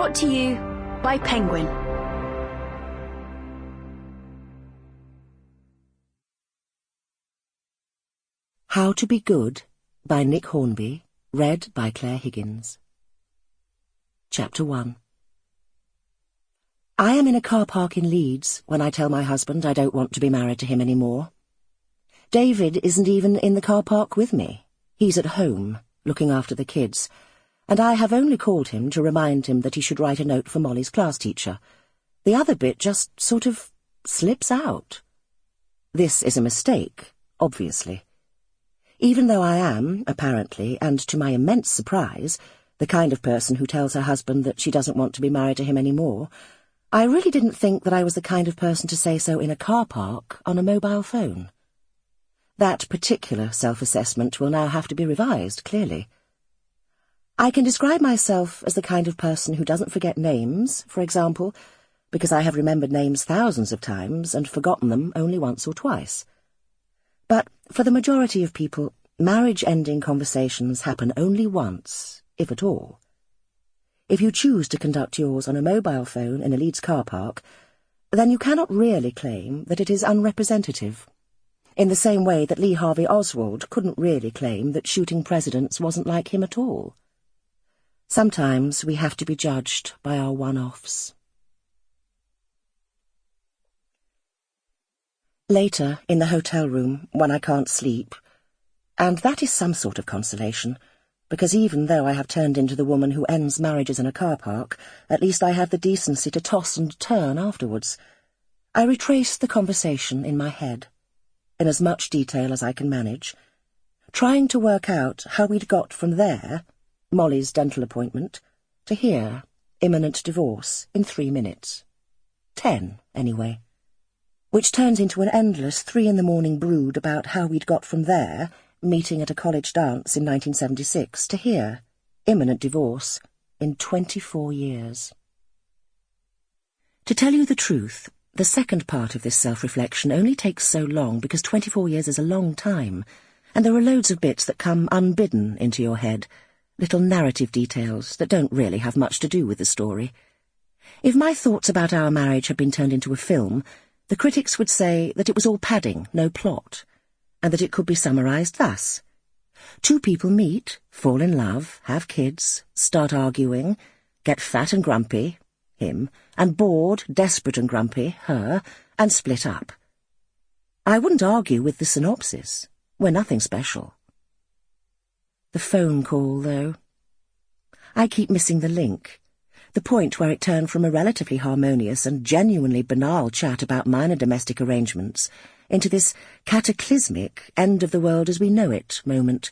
Brought to you by Penguin. How to Be Good by Nick Hornby, read by Clare Higgins. Chapter 1. I am in a car park in Leeds when I tell my husband I don't want to be married to him anymore. David isn't even in the car park with me. He's at home, looking after the kids, and I have only called him to remind him that he should write a note for Molly's class teacher. The other bit just sort of slips out. This is a mistake, obviously. Even though I am, apparently, and to my immense surprise, the kind of person who tells her husband that she doesn't want to be married to him anymore, I really didn't think that I was the kind of person to say so in a car park on a mobile phone. That particular self-assessment will now have to be revised, clearly. I can describe myself as the kind of person who doesn't forget names, for example, because I have remembered names thousands of times and forgotten them only once or twice. But for the majority of people, marriage-ending conversations happen only once, if at all. If you choose to conduct yours on a mobile phone in a Leeds car park, then you cannot really claim that it is unrepresentative, in the same way that Lee Harvey Oswald couldn't really claim that shooting presidents wasn't like him at all. Sometimes we have to be judged by our one-offs. Later, in the hotel room, when I can't sleep, and that is some sort of consolation, because even though I have turned into the woman who ends marriages in a car park, at least I have the decency to toss and turn afterwards. I retrace the conversation in my head, in as much detail as I can manage, trying to work out how we'd got from there, Molly's dental appointment, to here, imminent divorce, in 3 minutes. 10, anyway. Which turns into an endless 3-in-the-morning brood about how we'd got from there, meeting at a college dance in 1976, to here, imminent divorce, in 24 years. To tell you the truth, the second part of this self-reflection only takes so long because 24 years is a long time, and there are loads of bits that come unbidden into your head, little narrative details that don't really have much to do with the story. If my thoughts about our marriage had been turned into a film, the critics would say that it was all padding, no plot, and that it could be summarised thus. 2 people meet, fall in love, have kids, start arguing, get fat and grumpy, him, and bored, desperate and grumpy, her, and split up. I wouldn't argue with the synopsis. We're nothing special. The phone call, though. I keep missing the link. The point where it turned from a relatively harmonious and genuinely banal chat about minor domestic arrangements into this cataclysmic end-of-the-world as we know it moment.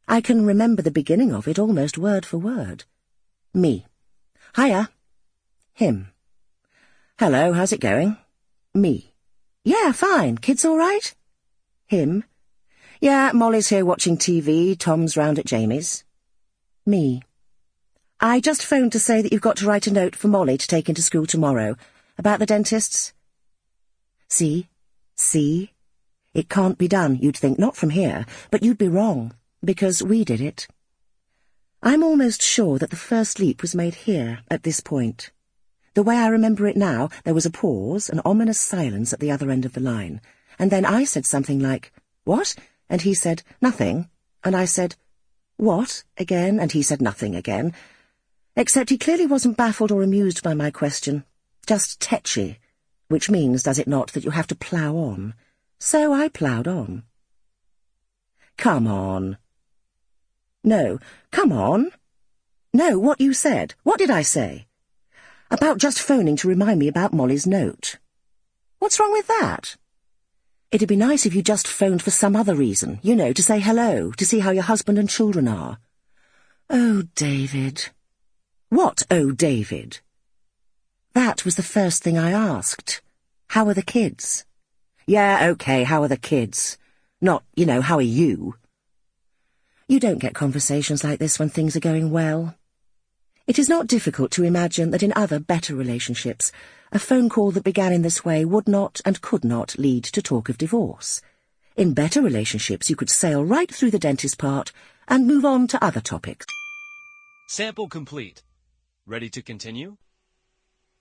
I can remember the beginning of it almost word for word. Me. Hiya. Him. Hello, how's it going? Me. Yeah, fine. Kids all right? Him. Yeah, Molly's here watching TV, Tom's round at Jamie's. Me. I just phoned to say that you've got to write a note for Molly to take into school tomorrow. About the dentist's. See? It can't be done, you'd think, not from here, but you'd be wrong, because we did it. I'm almost sure that the first leap was made here, at this point. The way I remember it now, there was a pause, an ominous silence at the other end of the line, and then I said something like, "What?" And he said, "Nothing," and I said, "What?" again, and he said nothing again. Except he clearly wasn't baffled or amused by my question, just tetchy, which means, does it not, that you have to plough on. So I ploughed on. Come on. No, come on. No, what you said. What did I say? About just phoning to remind me about Molly's note. What's wrong with that? It'd be nice if you just phoned for some other reason, you know, to say hello, to see how your husband and children are. Oh, David. What, oh, David? That was the first thing I asked. How are the kids? Yeah, okay, how are the kids? Not, you know, how are you? You don't get conversations like this when things are going well. It is not difficult to imagine that in other, better relationships, a phone call that began in this way would not and could not lead to talk of divorce. In better relationships, you could sail right through the dentist part and move on to other topics. Sample complete. Ready to continue?